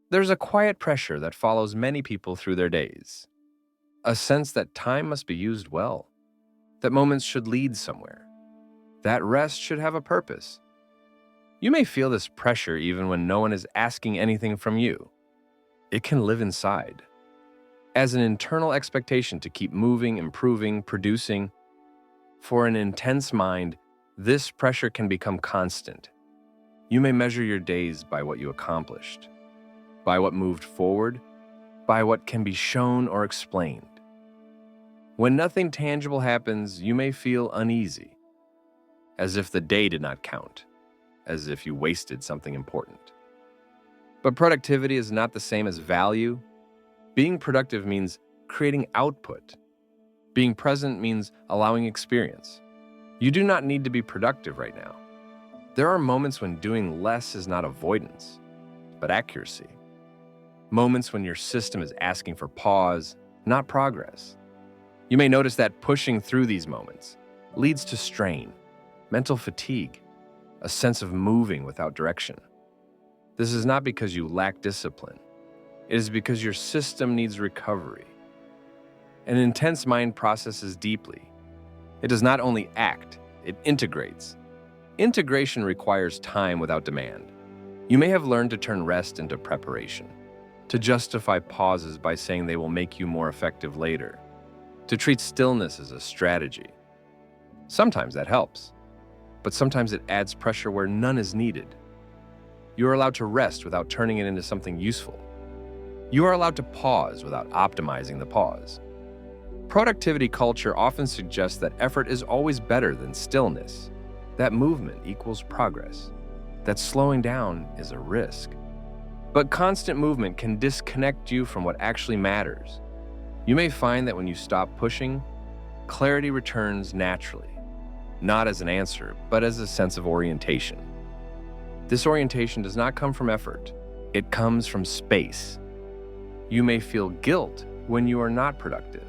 There's a quiet pressure that follows many people through their days, a sense that time must be used well, that moments should lead somewhere, that rest should have a purpose. You may feel this pressure even when no one is asking anything from you. It can live inside as an internal expectation to keep moving, improving, producing. For an intense mind, this pressure can become constant. You may measure your days by what you accomplished, by what moved forward, by what can be shown or explained. When nothing tangible happens, you may feel uneasy, as if the day did not count, as if you wasted something important. But productivity is not the same as value. Being productive means creating output. Being present means allowing experience. You do not need to be productive right now. There are moments when doing less is not avoidance, but accuracy. Moments when your system is asking for pause, not progress. You may notice that pushing through these moments leads to strain, mental fatigue, a sense of moving without direction. This is not because you lack discipline. It is because your system needs recovery. An intense mind processes deeply. It does not only act, it integrates. Integration requires time without demand. You may have learned to turn rest into preparation, to justify pauses by saying they will make you more effective later, to treat stillness as a strategy. Sometimes that helps, but sometimes it adds pressure where none is needed. You are allowed to rest without turning it into something useful. You are allowed to pause without optimizing the pause. Productivity culture often suggests that effort is always better than stillness, that movement equals progress, that slowing down is a risk. But constant movement can disconnect you from what actually matters. You may find that when you stop pushing, clarity returns naturally, not as an answer, but as a sense of orientation. This orientation does not come from effort. It comes from space. You may feel guilt when you are not productive,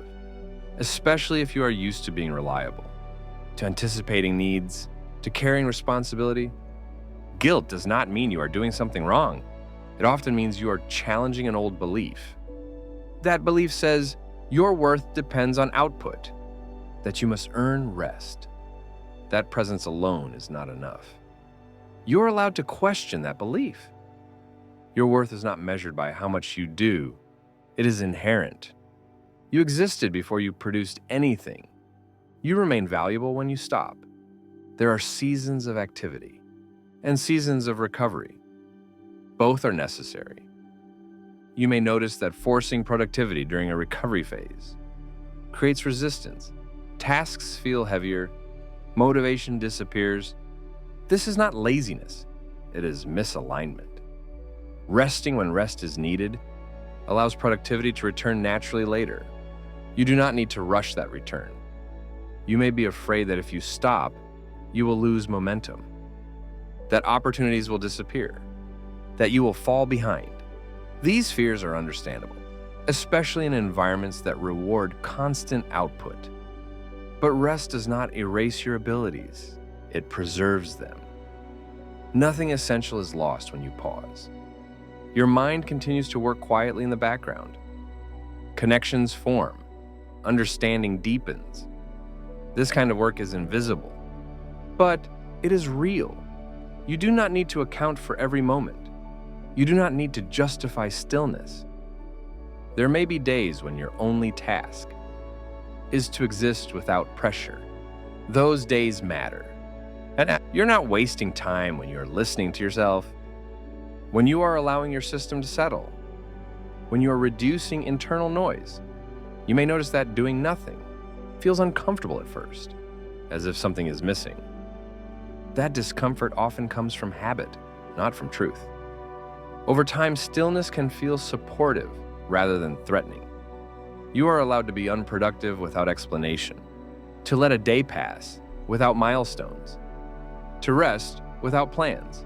especially if you are used to being reliable, to anticipating needs, to carrying responsibility. Guilt does not mean you are doing something wrong. It often means you are challenging an old belief. That belief says your worth depends on output, that you must earn rest. That presence alone is not enough. You are allowed to question that belief. Your worth is not measured by how much you do. It is inherent. You existed before you produced anything. You remain valuable when you stop. There are seasons of activity and seasons of recovery. Both are necessary. You may notice that forcing productivity during a recovery phase creates resistance. Tasks feel heavier. Motivation disappears. This is not laziness. It is misalignment. Resting when rest is needed allows productivity to return naturally later. You do not need to rush that return. You may be afraid that if you stop, you will lose momentum, that opportunities will disappear, that you will fall behind. These fears are understandable, especially in environments that reward constant output. But rest does not erase your abilities, it preserves them. Nothing essential is lost when you pause. Your mind continues to work quietly in the background. Connections form, understanding deepens. This kind of work is invisible, but it is real. You do not need to account for every moment. You do not need to justify stillness. There may be days when your only task is to exist without pressure. Those days matter. And you're not wasting time when you're listening to yourself, when you are allowing your system to settle, when you are reducing internal noise. You may notice that doing nothing feels uncomfortable at first, as if something is missing. That discomfort often comes from habit, not from truth. Over time, stillness can feel supportive rather than threatening. You are allowed to be unproductive without explanation, to let a day pass without milestones, to rest without plans.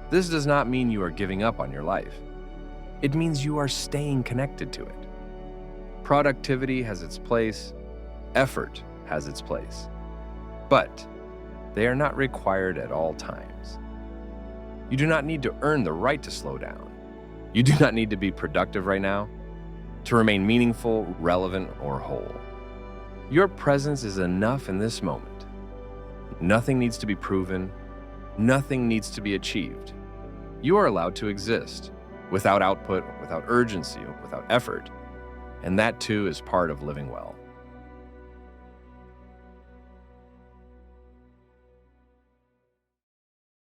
This does not mean you are giving up on your life. It means you are staying connected to it. Productivity has its place, effort has its place, but they are not required at all times. You do not need to earn the right to slow down. You do not need to be productive right now to remain meaningful, relevant, or whole. Your presence is enough in this moment. Nothing needs to be proven. Nothing needs to be achieved. You are allowed to exist without output, without urgency, without effort. And that too is part of living well.